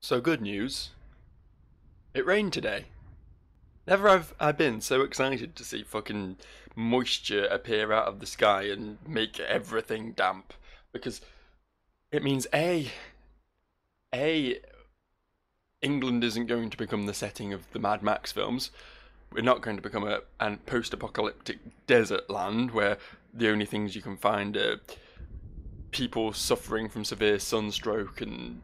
So good news, it rained today. Never have I been so excited to see fucking moisture appear out of the sky and make everything damp. Because it means A, England isn't going to become the setting of the Mad Max films. We're not going to become a post-apocalyptic desert land where the only things you can find are people suffering from severe sunstroke and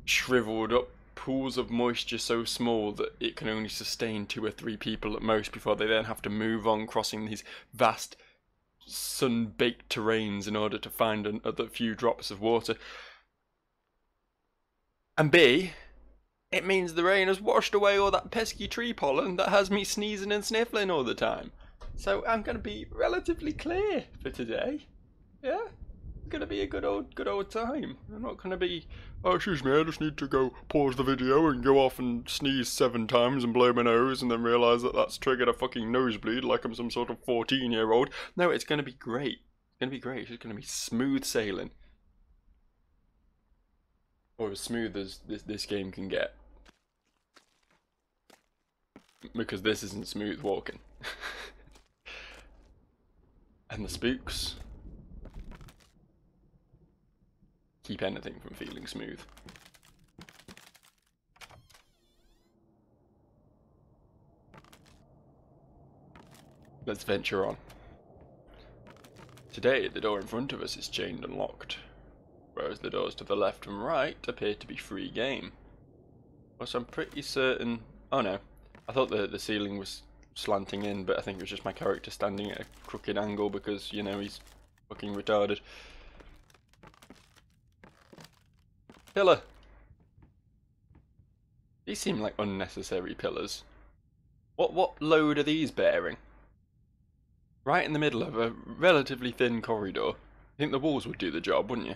shriveled up pools of moisture so small that it can only sustain two or three people at most before they then have to move on crossing these vast sun-baked terrains in order to find another few drops of water. And B, it means the rain has washed away all that pesky tree pollen that has me sneezing and sniffling all the time. So I'm going to be relatively clear for today. Yeah? Gonna be a good old time. I'm not gonna be, oh excuse me, I just need to go pause the video and go off and sneeze 7 times and blow my nose and then realise that that's triggered a fucking nosebleed like I'm some sort of 14-year-old. No, it's gonna be great. It's gonna be great. It's just gonna be smooth sailing. Or as smooth as this game can get. Because this isn't smooth walking. And the spooks keep anything from feeling smooth. Let's venture on. Today, the door in front of us is chained and locked, whereas the doors to the left and right appear to be free game. Plus, I'm pretty certain... Oh no, I thought the ceiling was slanting in, but I think it was just my character standing at a crooked angle because, you know, he's fucking retarded. Pillar. These seem like unnecessary pillars. What load are these bearing? Right in the middle of a relatively thin corridor. I think the walls would do the job, wouldn't you?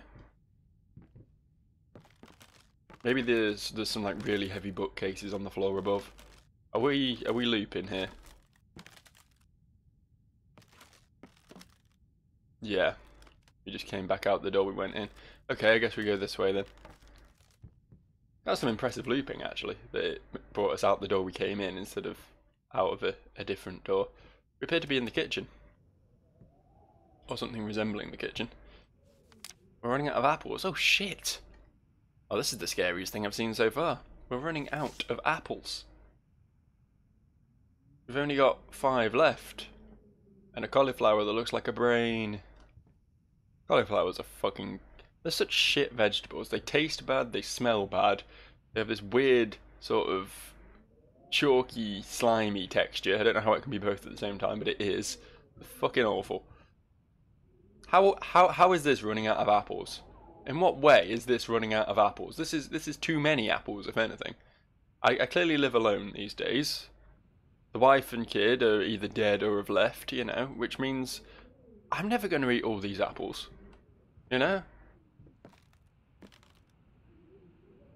Maybe there's some like really heavy bookcases on the floor above. Are we looping here? Yeah. We just came back out the door we went in. Okay, I guess we go this way then. That's some impressive looping, actually, that it brought us out the door we came in instead of out of a different door. We appear to be in the kitchen. Or something resembling the kitchen. We're running out of apples. Oh, shit! Oh, this is the scariest thing I've seen so far. We're running out of apples. We've only got 5 left. And a cauliflower that looks like a brain. Cauliflowers are fucking... They're such shit vegetables. They taste bad, they smell bad. They have this weird sort of chalky, slimy texture. I don't know how it can be both at the same time, but it is. They're fucking awful. How is this running out of apples? In what way is this running out of apples? This is too many apples, if anything. I clearly live alone these days. The wife and kid are either dead or have left, you know, which means I'm never going to eat all these apples. You know?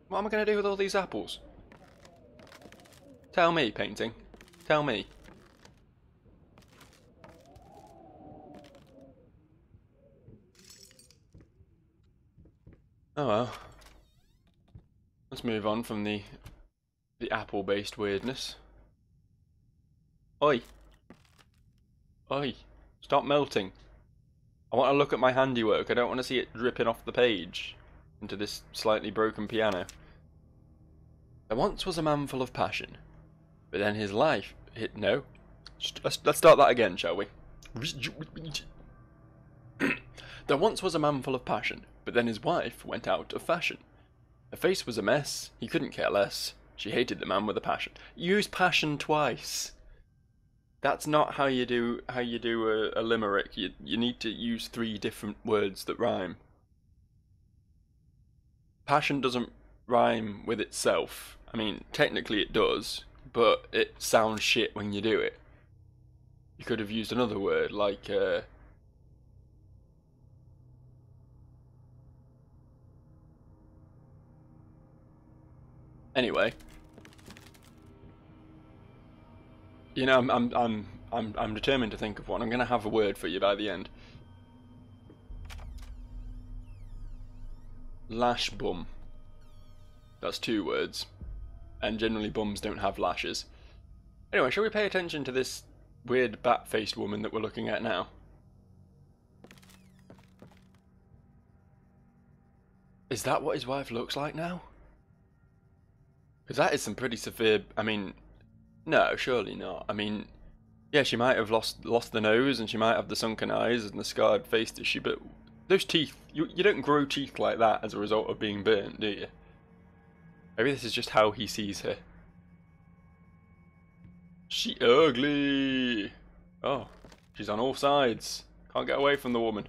What am I going to do with all these apples? Tell me, painting. Tell me. Oh well. Let's move on from the apple-based weirdness. Oi. Oi. Stop melting. I want to look at my handiwork. I don't want to see it dripping off the page into this slightly broken piano. There once was a man full of passion, but then his life... No. Let's start that again, shall we? There once was a man full of passion, but then his wife went out of fashion. Her face was a mess, he couldn't care less. She hated the man with a passion. Use passion twice. That's not how you do a limerick. You need to use 3 different words that rhyme. Passion doesn't rhyme with itself. I mean, technically it does, but it sounds shit when you do it. You could have used another word, like, Anyway. You know, I'm determined to think of one. I'm gonna have a word for you by the end. Lash bum. That's 2 words. And generally bums don't have lashes. Anyway, shall we pay attention to this weird bat-faced woman that we're looking at now? Is that what his wife looks like now? Because that is some pretty severe... I mean, no, surely not. I mean, yeah, she might have lost the nose, and she might have the sunken eyes and the scarred face tissue, but those teeth... You don't grow teeth like that as a result of being burnt, do you? Maybe this is just how he sees her. She ugly! Oh, she's on all sides. Can't get away from the woman.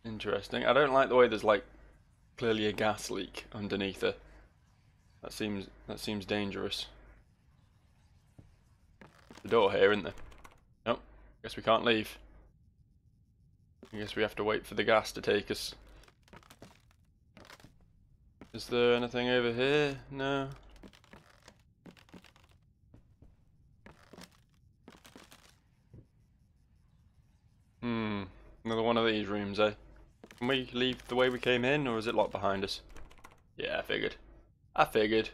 Interesting. I don't like the way there's like clearly a gas leak underneath her. That seems dangerous. The door here, isn't there? Nope. Guess we can't leave. I guess we have to wait for the gas to take us. Is there anything over here? No. Another one of these rooms, eh? Can we leave the way we came in, or is it locked behind us? Yeah, I figured. I figured.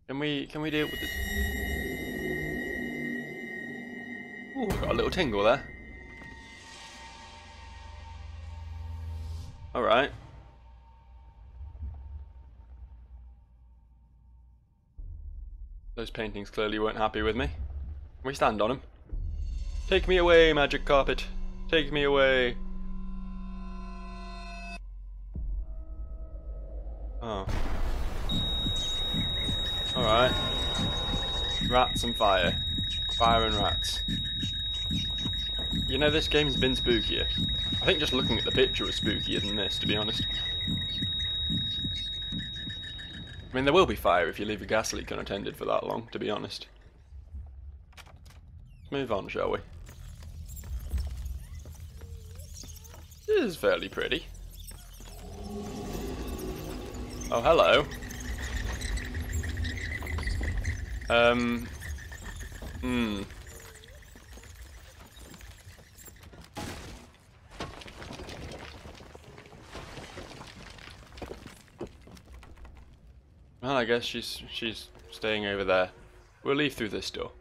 Can we deal with it? Ooh, got a little tingle there. Alright. Those paintings clearly weren't happy with me. Can we stand on them? Take me away, magic carpet. Take me away. Oh. Alright. Rats and fire. Fire and rats. You know, this game's been spookier. I think just looking at the picture was spookier than this, to be honest. I mean, there will be fire if you leave a gas leak unattended for that long, to be honest. Let's move on, shall we? This is fairly pretty. Oh, hello. Well, I guess she's staying over there. We'll leave through this door.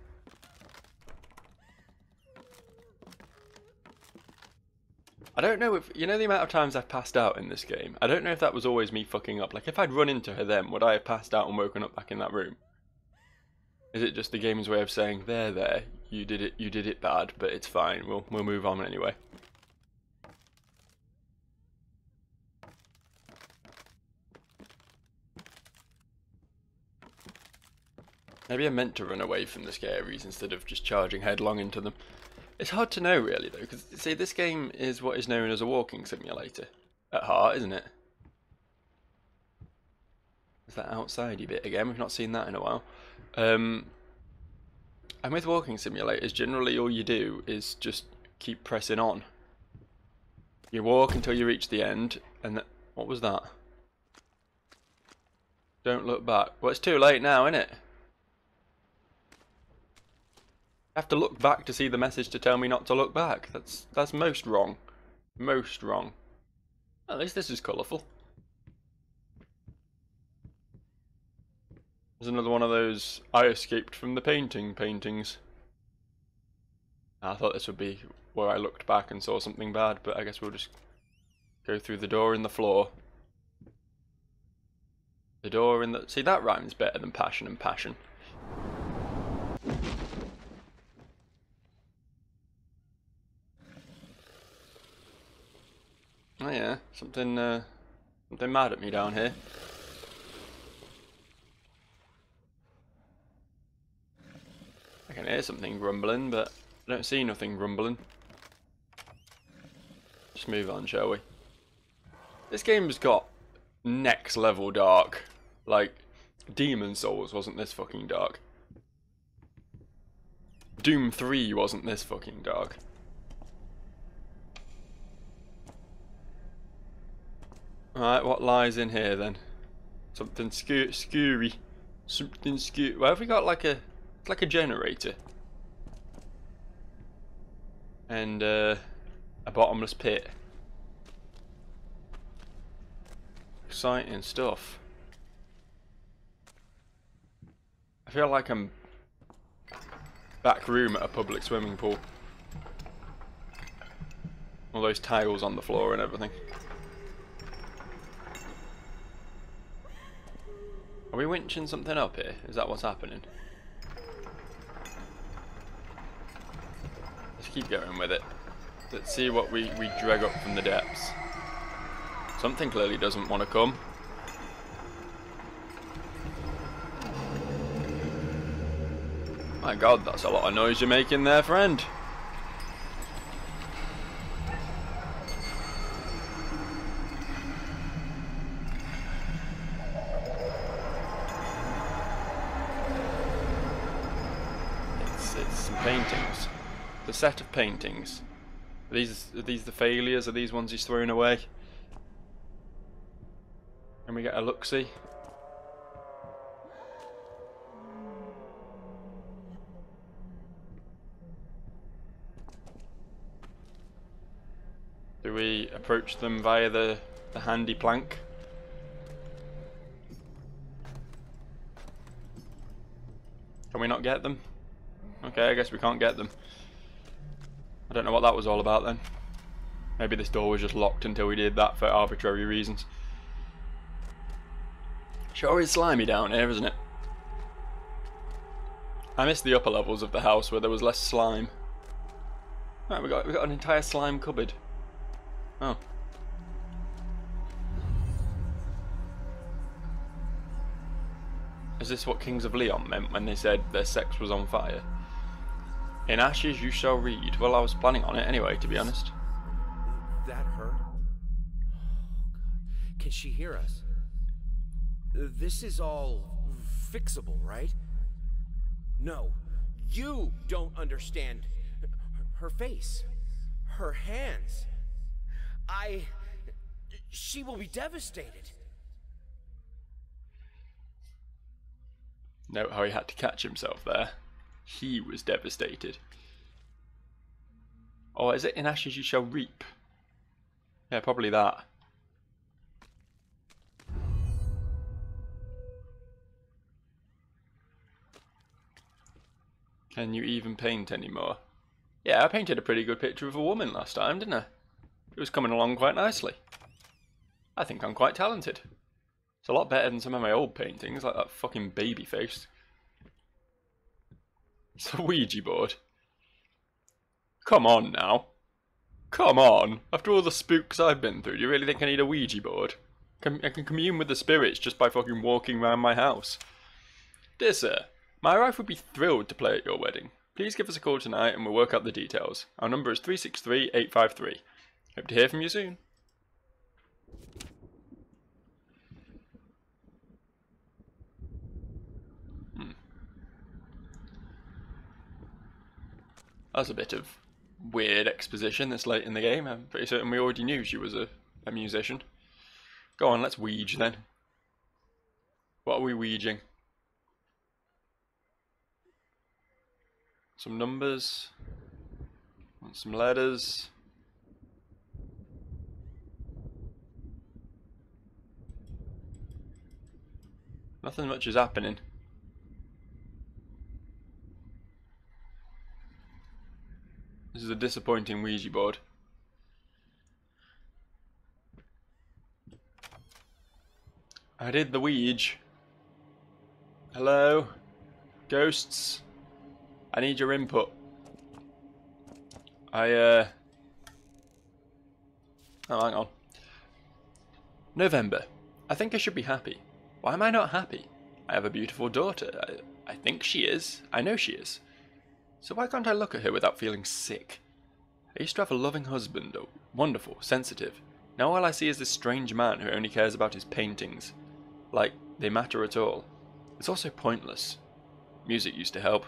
I don't know if, you know the amount of times I've passed out in this game? I don't know if that was always me fucking up. Like, if I'd run into her then, would I have passed out and woken up back in that room? Is it just the game's way of saying, there, you did it bad, but it's fine, we'll move on anyway. Maybe I meant to run away from the scaries instead of just charging headlong into them. It's hard to know really though, because see, this game is what is known as a walking simulator at heart, isn't it? Is that outsidey bit again? We've not seen that in a while. And with walking simulators, generally all you do is just keep pressing on. You walk until you reach the end, and what was that? Don't look back. Well, it's too late now, isn't it? I have to look back to see the message to tell me not to look back. That's most wrong. Most wrong. At least this is colourful. There's another one of those I escaped from the paintings. I thought this would be where I looked back and saw something bad, but I guess we'll just go through the door in the floor. The door in the... See, that rhymes better than passion and passion. Oh yeah, something mad at me down here. I can hear something grumbling, but I don't see nothing grumbling. Just move on, shall we? This game's got next level dark. Like, Demon Souls wasn't this fucking dark. Doom 3 wasn't this fucking dark. Alright, what lies in here then? Something scary. Something scary. Well, have we got like a... It's like a generator. And, A bottomless pit. Exciting stuff. I feel like I'm back room at a public swimming pool. All those tiles on the floor and everything. Are we winching something up here? Is that what's happening? Let's keep going with it. Let's see what we drag up from the depths. Something clearly doesn't want to come. My god, that's a lot of noise you're making there, friend. It's some paintings. The set of paintings. Are these the failures? Are these ones he's thrown away? Can we get a look-see? Do we approach them via the handy plank? Can we not get them? Okay, I guess we can't get them. I don't know what that was all about then. Maybe this door was just locked until we did that for arbitrary reasons. Sure is slimy down here, isn't it? I missed the upper levels of the house where there was less slime. Right, we got an entire slime cupboard. Oh. Is this what Kings of Leon meant when they said their sex was on fire? In ashes you shall read. Well, I was planning on it anyway, to be honest. That her? Oh, God. Can she hear us? This is all fixable, right? No, you don't understand. Her face, her hands. She will be devastated. Note how he had to catch himself there. He was devastated. Or is it in ashes you shall reap? Yeah, probably that. Can you even paint anymore? Yeah, I painted a pretty good picture of a woman last time, didn't I? It was coming along quite nicely. I think I'm quite talented. It's a lot better than some of my old paintings, like that fucking baby face. It's a Ouija board. Come on now. Come on. After all the spooks I've been through, do you really think I need a Ouija board? I can commune with the spirits just by fucking walking around my house. Dear sir, my wife would be thrilled to play at your wedding. Please give us a call tonight and we'll work out the details. Our number is 363-853. Hope to hear from you soon. That's a bit of weird exposition this late in the game. I'm pretty certain we already knew she was a musician. Go on, let's Ouija then. What are we Ouijing? Some numbers. Want some letters. Nothing much is happening. This is a disappointing Ouija board. I did the Ouija. Hello? Ghosts? I need your input. Oh, hang on. November. I think I should be happy. Why am I not happy? I have a beautiful daughter. I think she is. I know she is. So why can't I look at her without feeling sick? I used to have a loving husband, wonderful, sensitive. Now all I see is this strange man who only cares about his paintings. Like, they matter at all. It's also pointless. Music used to help.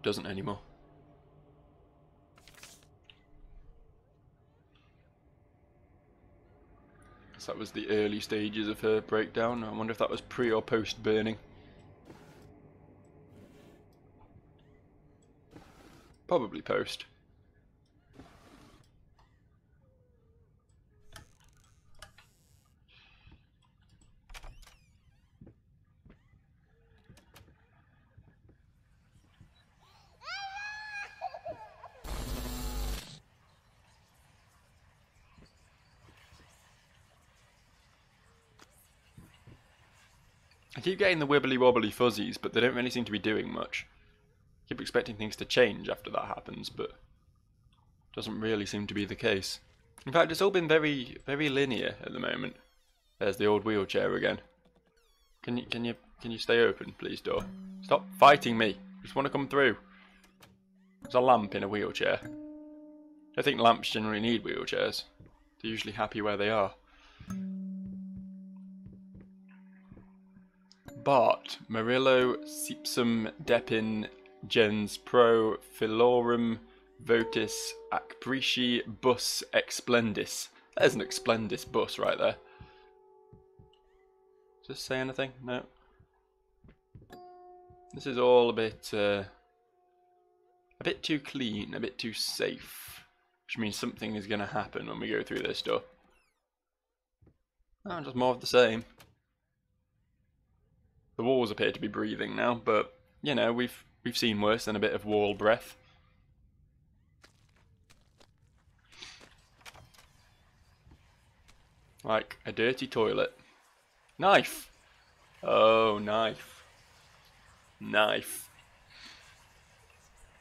Doesn't anymore. So that was the early stages of her breakdown. I wonder if that was pre or post burning. Probably post. I keep getting the wibbly wobbly fuzzies, but they don't really seem to be doing much. I keep expecting things to change after that happens, but it doesn't really seem to be the case. In fact, it's all been very, very linear at the moment. There's the old wheelchair again. Can you stay open, please, door? Stop fighting me. Just want to come through. There's a lamp in a wheelchair. I think lamps generally need wheelchairs. They're usually happy where they are. Bart, Murillo, Sepsum, Depin, Gens Pro, Philorum, Votis, Acprici, Bus, Explendis. There's an Explendis bus right there. Does this say anything? No. This is all a bit too clean, a bit too safe. Which means something is going to happen when we go through this door. Oh, just more of the same. The walls appear to be breathing now, but you know, we've seen worse than a bit of wall breath. Like a dirty toilet. Knife! Oh, knife. Knife.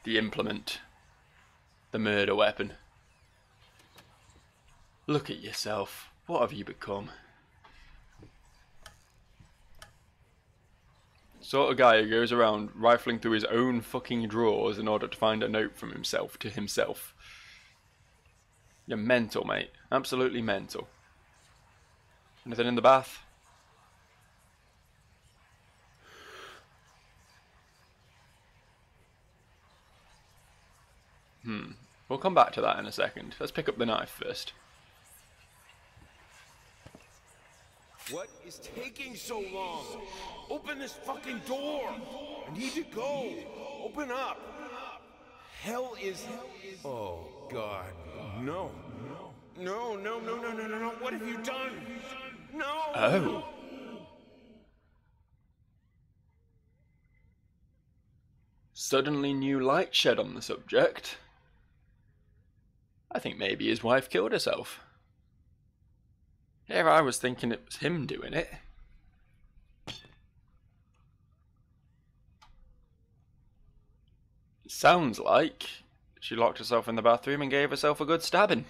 The implement. The murder weapon. Look at yourself. What have you become? Sort of guy who goes around rifling through his own fucking drawers in order to find a note from himself to himself. You're mental, mate. Absolutely mental. Anything in the bath? We'll come back to that in a second. Let's pick up the knife first. What is taking so long? Open this fucking door! I need to go! Open up! Hell is... Oh, God. No. No, no, no, no, no, no, no. What have you done? No! Oh. Suddenly new light shed on the subject. I think maybe his wife killed herself. Here I was thinking it was him doing it. It sounds like she locked herself in the bathroom and gave herself a good stabbing.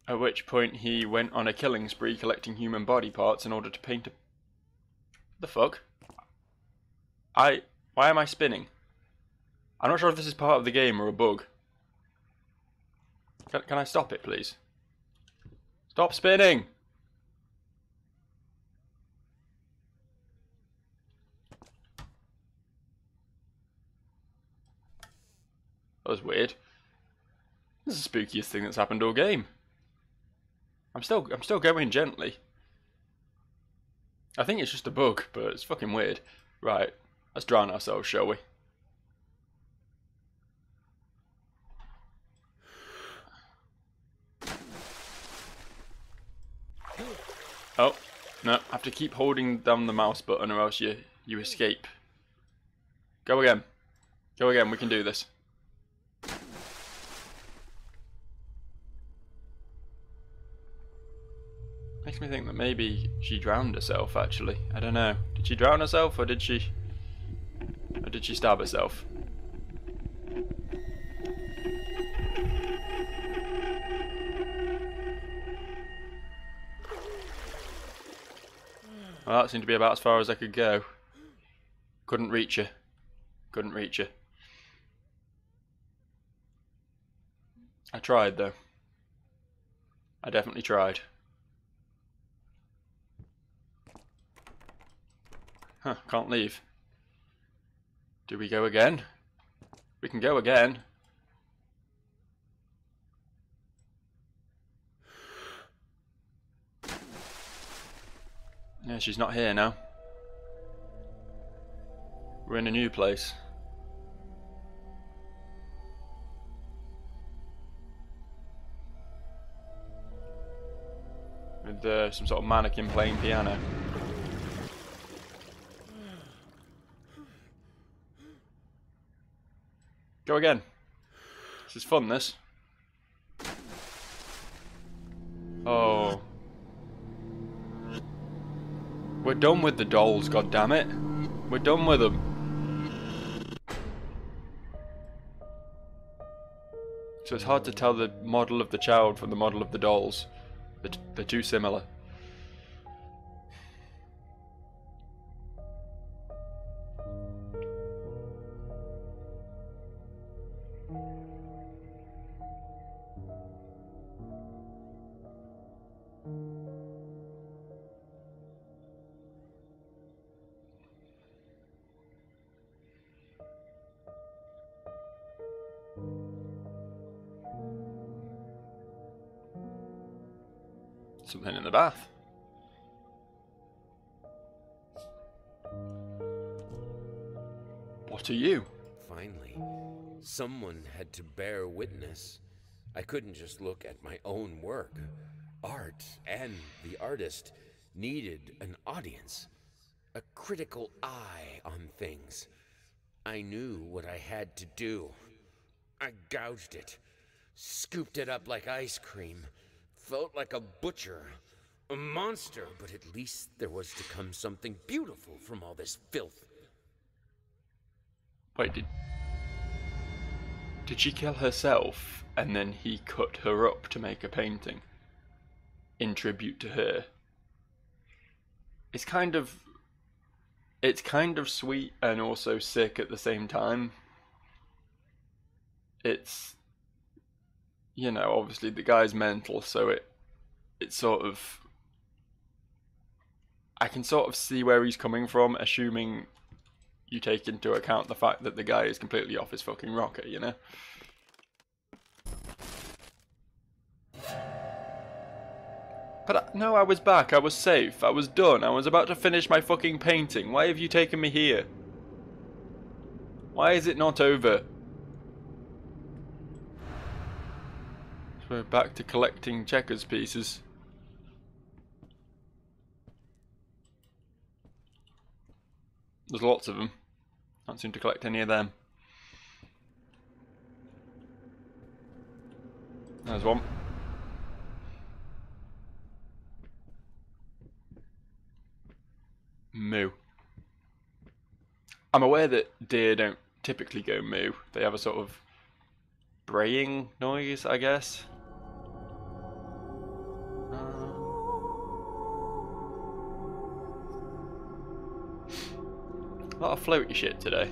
At which point he went on a killing spree collecting human body parts in order to paint a... The fuck? Why am I spinning? I'm not sure if this is part of the game or a bug. Can I stop it, please? Stop spinning! That was weird. This is the spookiest thing that's happened all game. I'm still going gently. I think it's just a bug, but it's fucking weird. Right, let's drown ourselves, shall we? Oh, no, I have to keep holding down the mouse button or else you escape. Go again. Go again, we can do this. Makes me think that maybe she drowned herself, actually. I don't know. Did she drown herself or did she stab herself? Well, that seemed to be about as far as I could go. Couldn't reach her. Couldn't reach her. I tried, though. I definitely tried. Huh, can't leave. Do we go again? We can go again. Yeah, she's not here now. We're in a new place. With some sort of mannequin playing piano. Go again. This is fun, this. Oh. We're done with the dolls, goddammit. We're done with them. So it's hard to tell the model of the child from the model of the dolls. They're too similar. Something in the bath. What are you? Finally, someone had to bear witness. I couldn't just look at my own work. Art and the artist needed an audience, a critical eye on things. I knew what I had to do. I gouged it, scooped it up like ice cream, felt like a butcher, a monster, but at least there was to come something beautiful from all this filth. Wait, did she kill herself and then he cut her up to make a painting in tribute to her? It's kind of sweet and also sick at the same time. It's, you know, obviously the guy's mental, so it's sort of, I can sort of see where he's coming from, assuming you take into account the fact that the guy is completely off his fucking rocker, you know? But no, I was back, I was safe, I was done, I was about to finish my fucking painting. Why have you taken me here? Why is it not over? So we're back to collecting checkers pieces. There's lots of them. Can't seem to collect any of them. There's one. Moo. I'm aware that deer don't typically go moo. They have a sort of braying noise, I guess. A lot of floaty shit today.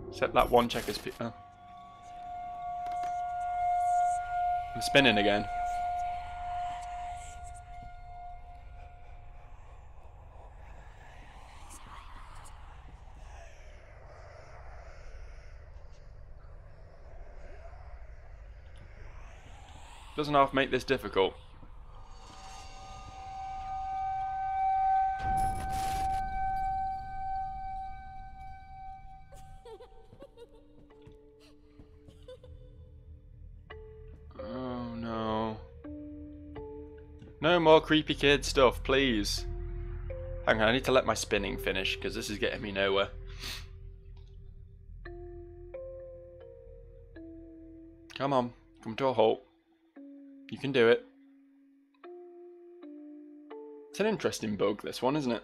Except that one checkers piece. Oh. I'm spinning again. Doesn't half make this difficult. Oh no. No more creepy kid stuff, please. Hang on, I need to let my spinning finish because this is getting me nowhere. Come on, come to a halt. You can do it. It's an interesting bug, this one, isn't it?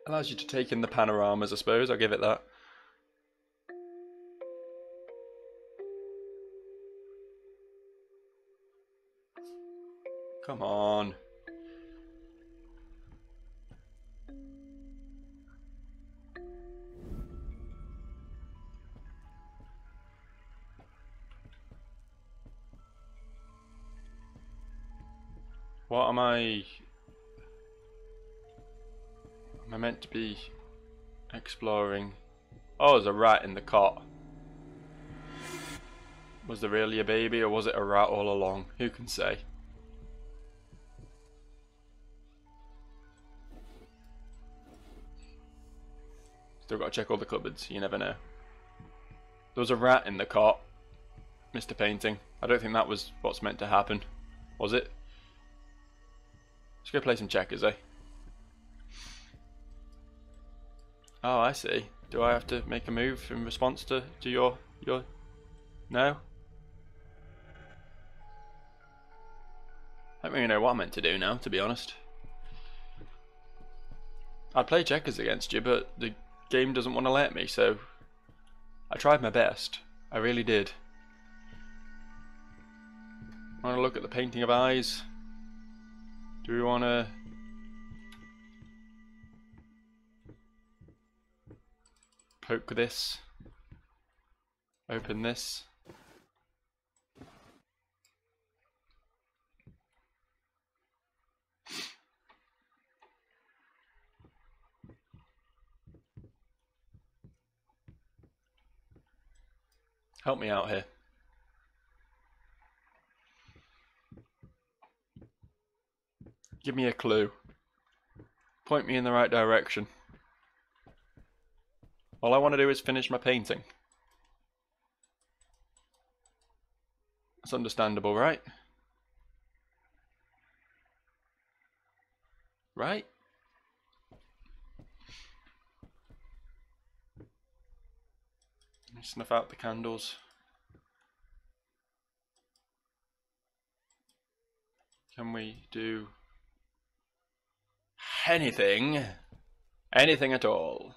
Allows you to take in the panoramas, I suppose. I'll give it that. Come on. What am I meant to be exploring? Oh, there's a rat in the cot. Was there really a baby or was it a rat all along? Who can say? Still got to check all the cupboards, you never know. There was a rat in the cot, Mr. Painting. I don't think that was what's meant to happen. Was it? Let's go play some checkers, eh? Oh, I see. Do I have to make a move in response to your... No? I don't really know what I'm meant to do now, to be honest. I'd play checkers against you, but the game doesn't want to let me, so I tried my best. I really did. Want to look at the painting of eyes? Do we want to... poke this? Open this? Help me out here. Give me a clue. Point me in the right direction. All I want to do is finish my painting. That's understandable, right? Right? Snuff out the candles. Can we do anything? Anything at all?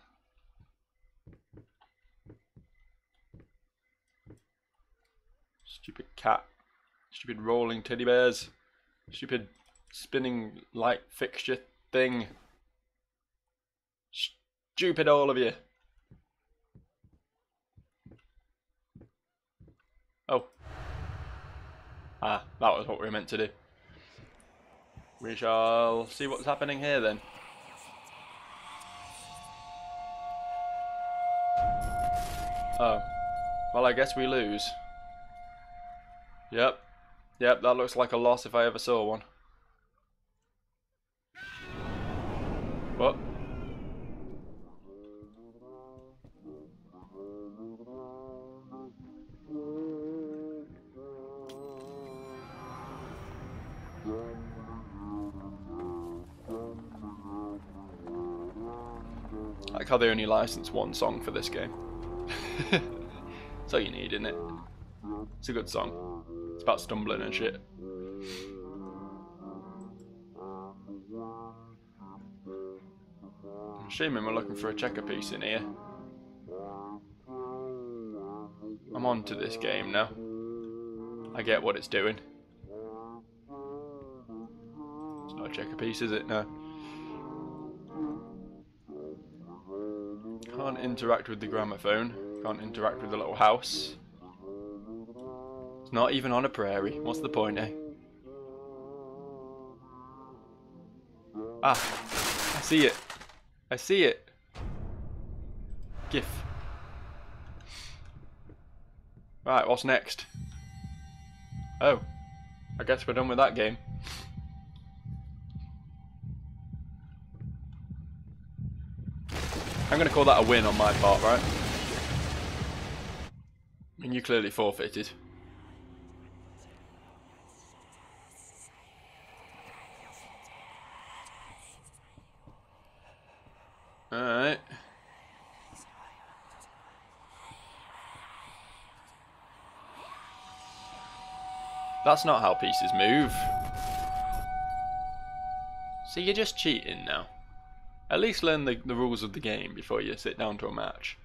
Stupid cat. Stupid rolling teddy bears. Stupid spinning light fixture thing. Stupid all of you. Oh. Ah, that was what we were meant to do. We shall see what's happening here then. Oh. Well, I guess we lose. Yep. Yep, that looks like a loss if I ever saw one. What? I like how they only licensed one song for this game. That's all you need, isn't it? It's a good song. It's about stumbling and shit. I'm assuming we're looking for a checker piece in here. I'm on to this game now. I get what it's doing. It's not a checker piece, is it? No. Can't interact with the gramophone. Can't interact with the little house. It's not even on a prairie. What's the point, eh? Ah, I see it. I see it. GIF. Right, what's next? Oh, I guess we're done with that game. I'm going to call that a win on my part, right? I mean, you clearly forfeited. Alright. That's not how pieces move. So you're just cheating now. At least learn the rules of the game before you sit down to a match.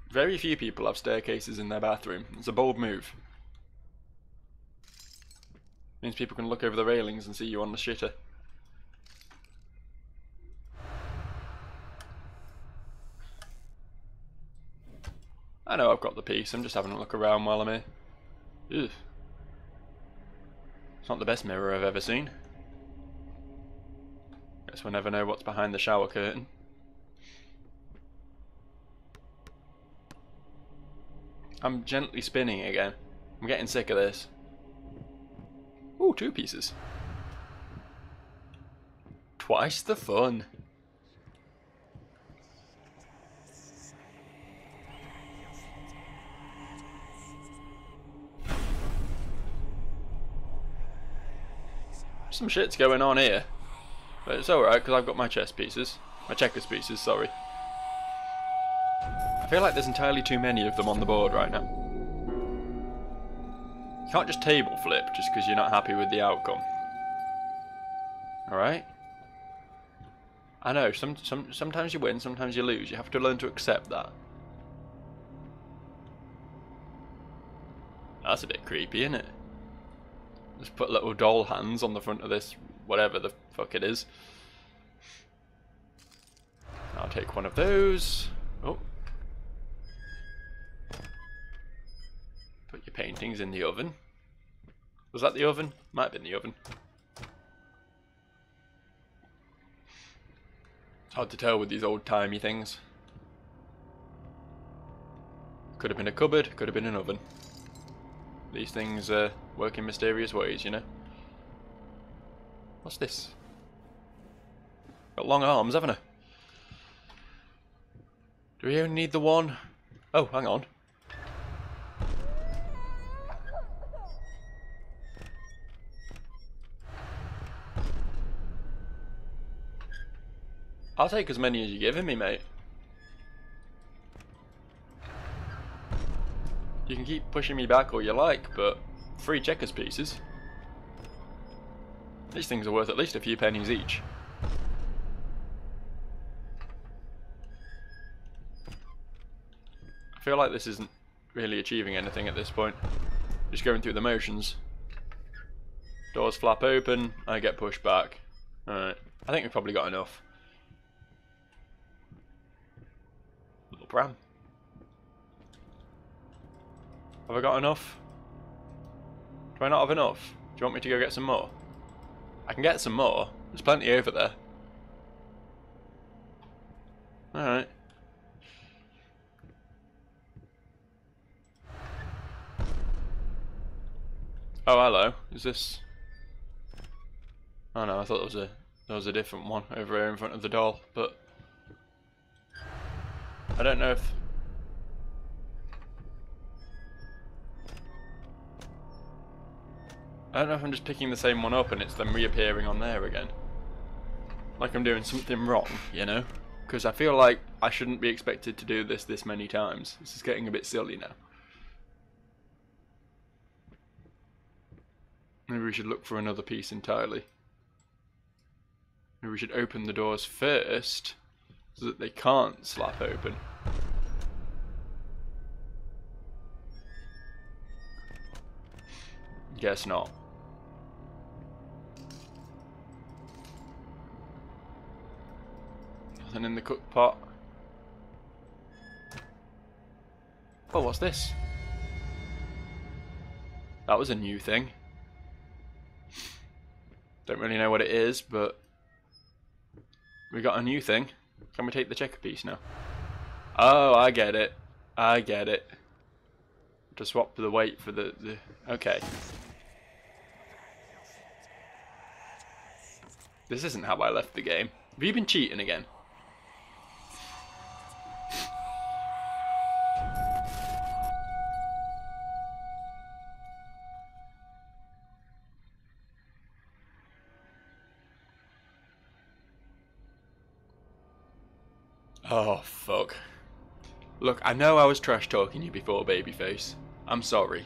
Very few people have staircases in their bathroom. It's a bold move. Means people can look over the railings and see you on the shitter. I know I've got the piece, I'm just having a look around while I'm here. Ugh. It's not the best mirror I've ever seen. Guess we'll never know what's behind the shower curtain. I'm gently spinning again. I'm getting sick of this. Ooh, 2 pieces. Twice the fun. Some shit's going on here. But it's alright because I've got my chess pieces. My checkers pieces, sorry. feel like there's entirely too many of them on the board right now. You can't just table flip just because you're not happy with the outcome. Alright? I know, sometimes you win, sometimes you lose. You have to learn to accept that. That's a bit creepy, isn't it? Just put little doll hands on the front of this, whatever the fuck it is. I'll take one of those. Oh. Put your paintings in the oven. Was that the oven? Might have been the oven. It's hard to tell with these old-timey things. Could have been a cupboard, could have been an oven. These things work in mysterious ways, you know. What's this? Got long arms, haven't I? Do we only need the one? Oh, hang on. I'll take as many as you're giving me, mate. You can keep pushing me back all you like, but free checkers pieces. These things are worth at least a few pennies each. I feel like this isn't really achieving anything at this point. Just going through the motions. Doors flap open, I get pushed back. Alright, I think we've probably got enough. Little pram. Have I got enough? Do I not have enough? Do you want me to go get some more? I can get some more. There's plenty over there. Alright. Oh, hello. Is this... Oh no, I thought there was a different one over here in front of the doll, but... I don't know if... I don't know if I'm just picking the same one up and it's them reappearing on there again. Like I'm doing something wrong, you know? Because I feel like I shouldn't be expected to do this many times. This is getting a bit silly now. Maybe we should look for another piece entirely. Maybe we should open the doors first so that they can't slap open. Guess not. Nothing in the cook pot. Oh, what's this? That was a new thing. Don't really know what it is, but we got a new thing. Can we take the checker piece now? Oh, I get it. I get it. To swap the weight for the... Okay. This isn't how I left the game. Have you been cheating again? Oh, fuck. Look, I know I was trash talking you before, babyface. I'm sorry.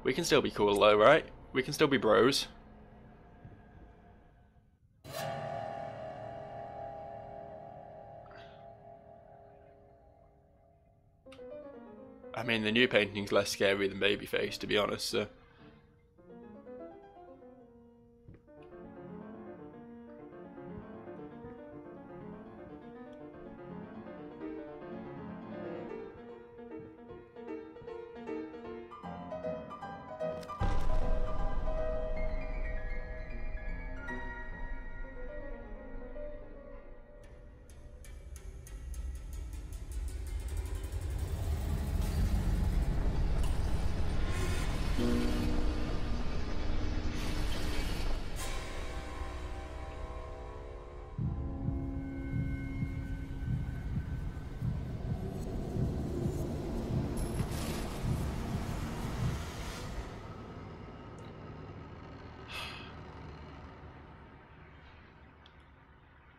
We can still be cool though, right? We can still be bros. I mean, the new painting's less scary than Babyface, to be honest, so...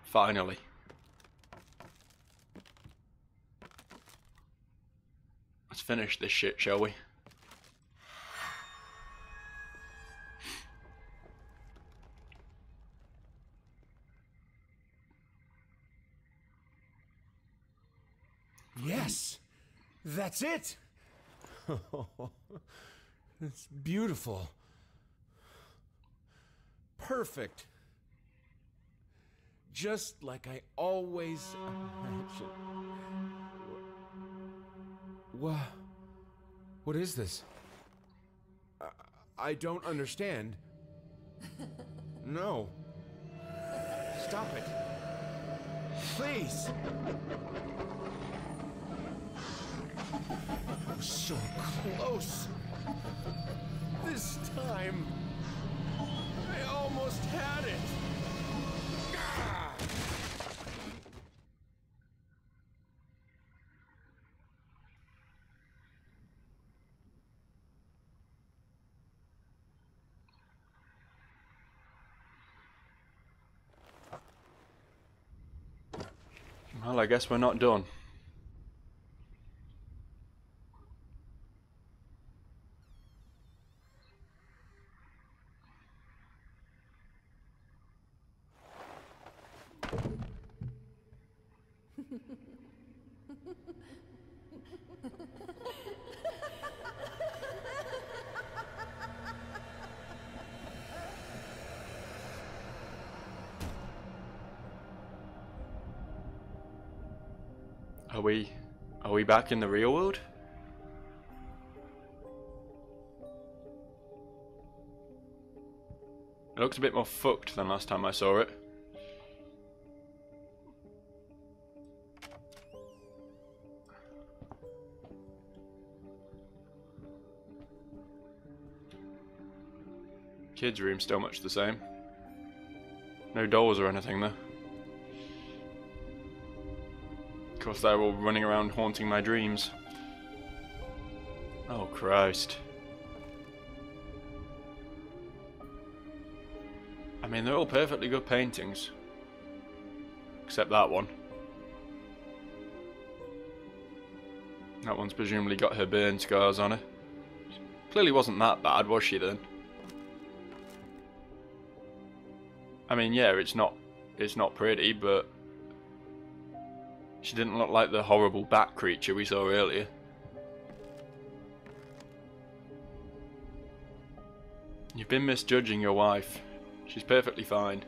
Finally. Let's finish this shit, shall we? Yes, that's it. It's beautiful. Perfect. Just like I always imagined. What is this? I don't understand. No. Stop it. Please. I was so close. This time, I almost had it. Ah! Well, I guess we're not done. Are we back in the real world? It looks a bit more fucked than last time I saw it. Kids' room still much the same. No dolls or anything though. Of course, they're all running around haunting my dreams. Oh Christ. I mean, they're all perfectly good paintings. Except that one. That one's presumably got her burn scars on her. Clearly wasn't that bad, was she then? I mean, yeah, it's not pretty, but she didn't look like the horrible bat creature we saw earlier. You've been misjudging your wife. She's perfectly fine.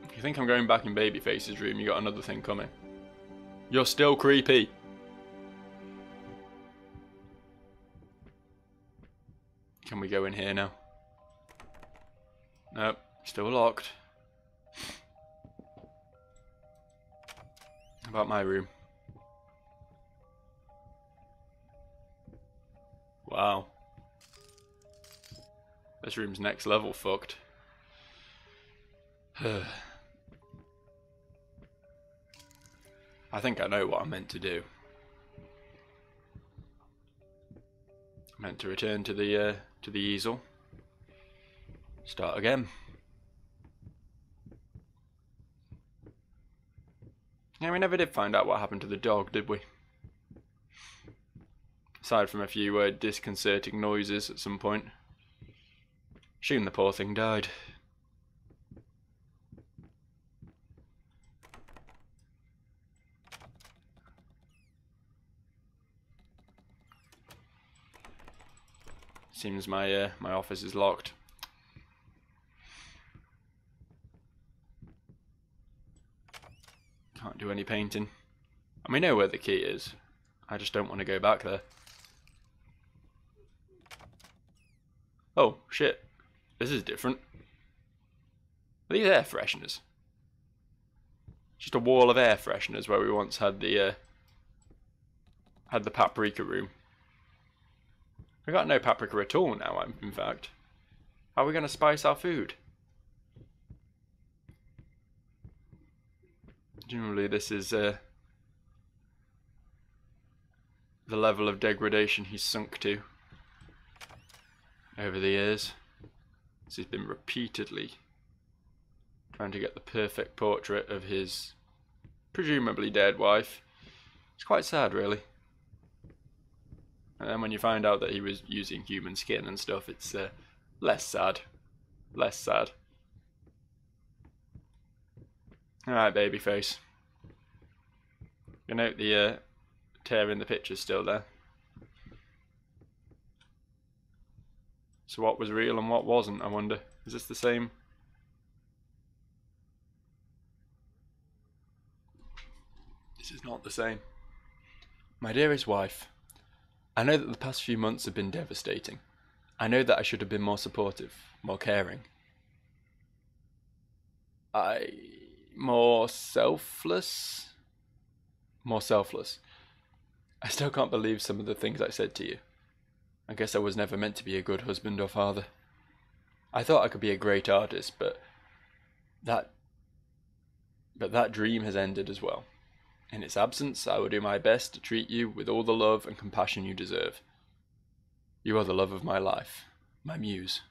If you think I'm going back in Babyface's room, you got another thing coming. You're still creepy. Can we go in here now? Nope, still locked. How about my room? Wow. This room's next level fucked. I think I know what I'm meant to do. I'm meant to return to the easel. Start again. Yeah, we never did find out what happened to the dog, did we? Aside from a few disconcerting noises at some point. Assume the poor thing died. Seems my my office is locked. Can't do any painting. And we know where the key is. I just don't want to go back there. Oh, shit. This is different. Are these air fresheners? Just a wall of air fresheners where we once had the paprika room. We got no paprika at all now, in fact. How are we going to spice our food? Generally, this is the level of degradation he's sunk to over the years. So he's been repeatedly trying to get the perfect portrait of his presumably dead wife. It's quite sad, really. And then when you find out that he was using human skin and stuff, it's less sad. Less sad. Alright, babyface. You note the tear in the picture's still there. So what was real and what wasn't, I wonder? Is this the same? This is not the same. My dearest wife, I know that the past few months have been devastating. I know that I should have been more supportive, more caring. More selfless? More selfless. I still can't believe some of the things I said to you. I guess I was never meant to be a good husband or father. I thought I could be a great artist, but that dream has ended as well. In its absence, I will do my best to treat you with all the love and compassion you deserve. You are the love of my life, my muse.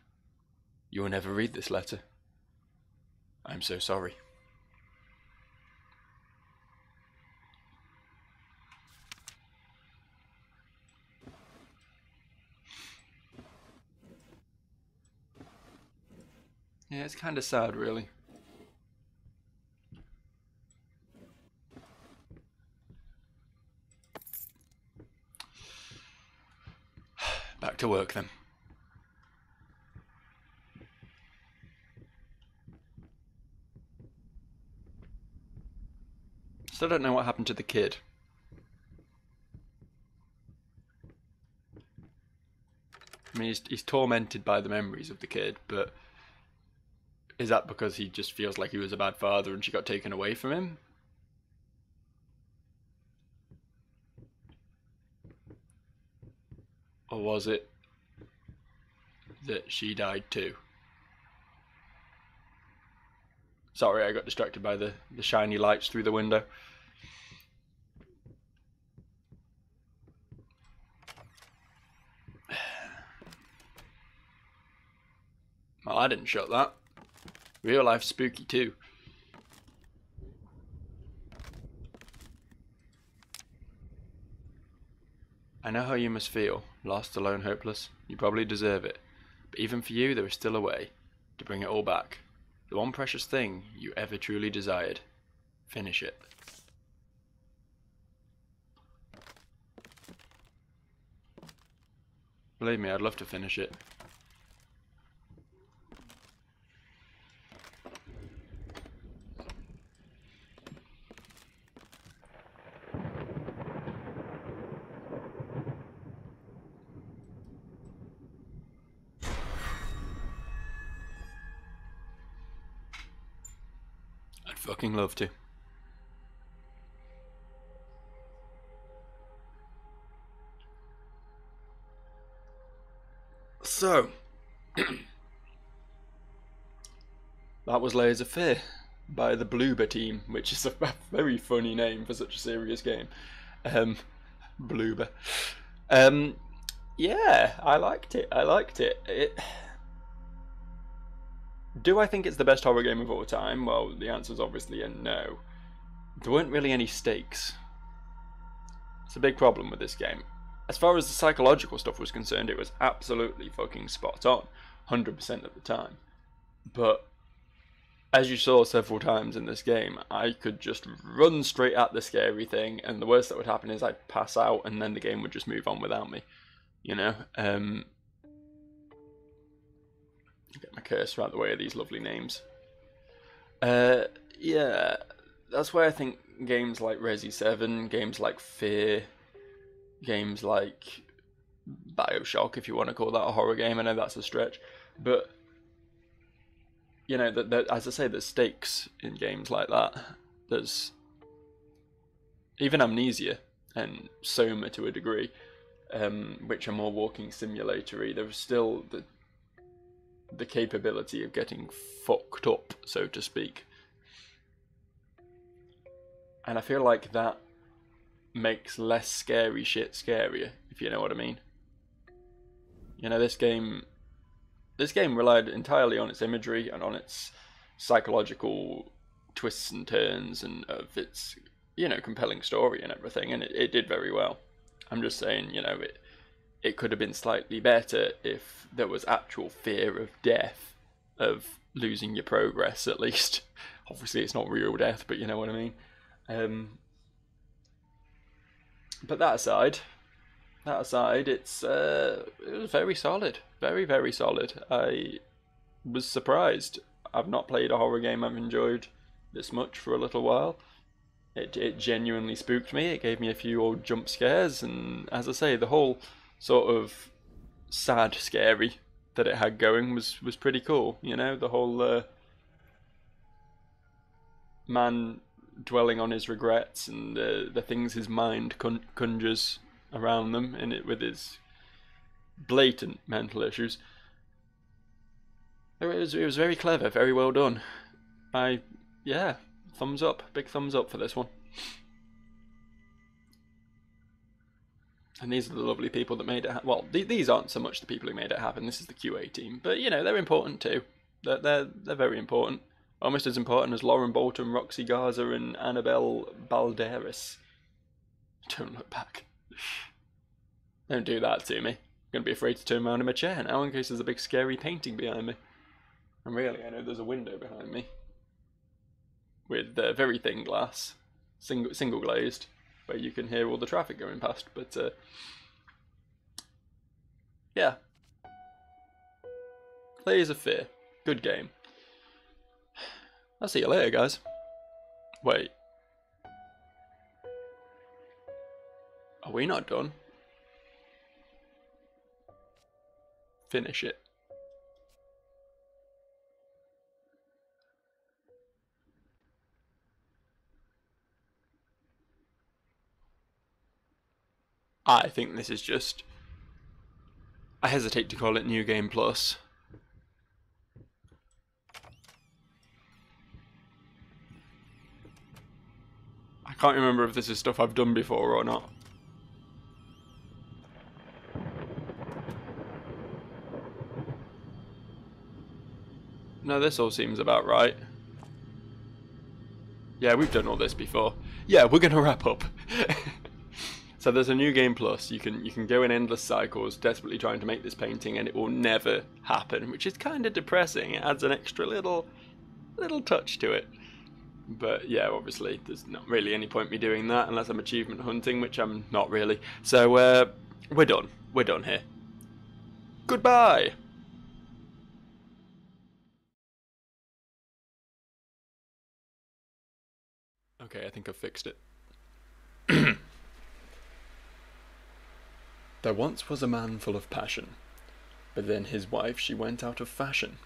You will never read this letter. I am so sorry. Yeah, it's kind of sad, really. Back to work then. Still don't know what happened to the kid. I mean, he's tormented by the memories of the kid, but is that because he just feels like he was a bad father and she got taken away from him? Or was it that she died too? Sorry, I got distracted by the shiny lights through the window. Well, I didn't shut that. Real life spooky too. I know how you must feel, lost, alone, hopeless. You probably deserve it. But even for you, there is still a way to bring it all back. The one precious thing you ever truly desired. Finish it. Believe me, I'd love to finish it. I'd fucking love to. So, that was Layers of Fear by the Bloober team, which is a very funny name for such a serious game. Bloober. Yeah, I liked it. Do I think it's the best horror game of all time? Well, the answer's obviously a no. There weren't really any stakes. It's a big problem with this game. As far as the psychological stuff was concerned, it was absolutely fucking spot on, 100% at the time. But as you saw several times in this game, I could just run straight at the scary thing, and the worst that would happen is I'd pass out, and then the game would just move on without me. You know? Get my cursor out of the way of these lovely names. Yeah, that's why I think games like Resi 7, games like Fear, games like Bioshock, if you want to call that a horror game, I know that's a stretch, but you know, as I say, there's stakes in games like that. There's even Amnesia and Soma to a degree, which are more walking simulatory. There's still the capability of getting fucked up, so to speak. And I feel like that makes less scary shit scarier, if you know what I mean. You know, this game relied entirely on its imagery and on its psychological twists and turns and of its compelling story and everything, and it did very well. I'm just saying, it could have been slightly better if there was actual fear of death, of losing your progress at least. Obviously, it's not real death, but you know what I mean. But that aside, it was very solid, very very solid. I was surprised. I've not played a horror game I've enjoyed this much for a little while. It genuinely spooked me. It gave me a few old jump scares, and as I say, the whole sort of sad, scary that it had going was pretty cool. The whole man dwelling on his regrets and the things his mind conjures around them, and it with his blatant mental issues. It was very clever, very well done. Thumbs up, big thumbs up for this one. And these are the lovely people that made it. Well, these aren't so much the people who made it happen. This is the QA team, but they're important too. They're very important. Almost as important as Lauren Bolton, Roxy Garza, and Annabelle Balderas. Don't look back. Don't do that to me. I'm gonna be afraid to turn around in my chair now in case there's a big scary painting behind me. And really, I know there's a window behind me with very thin glass, single glazed, where you can hear all the traffic going past. But yeah, Layers of Fear, good game. I'll see you later, guys. Wait. Are we not done? Finish it. I think this is just... I hesitate to call it New Game Plus. I can't remember if this is stuff I've done before or not. No, this all seems about right. Yeah, we've done all this before. Yeah, we're gonna wrap up. So there's a New Game Plus. You can go in endless cycles, desperately trying to make this painting, and it will never happen, which is kind of depressing. It adds an extra little touch to it. But yeah, obviously there's not really any point me doing that unless I'm achievement hunting, which I'm not really. So we're done. We're done here. Goodbye. Okay, I think I've fixed it. There once was a man full of passion, but then his wife she went out of fashion.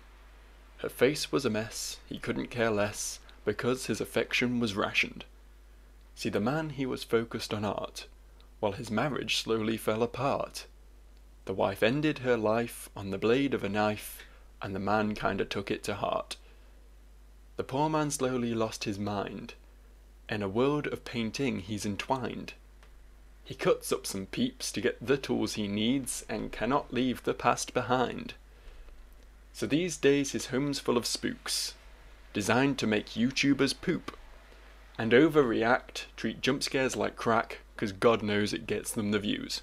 Her face was a mess, he couldn't care less, because his affection was rationed. See, the man he was focused on art, while his marriage slowly fell apart. The wife ended her life on the blade of a knife, and the man kinda took it to heart. The poor man slowly lost his mind. In a world of painting he's entwined. He cuts up some peeps to get the tools he needs and cannot leave the past behind. So these days his home's full of spooks, designed to make YouTubers poop, and overreact, treat jump scares like crack, 'cause God knows it gets them the views.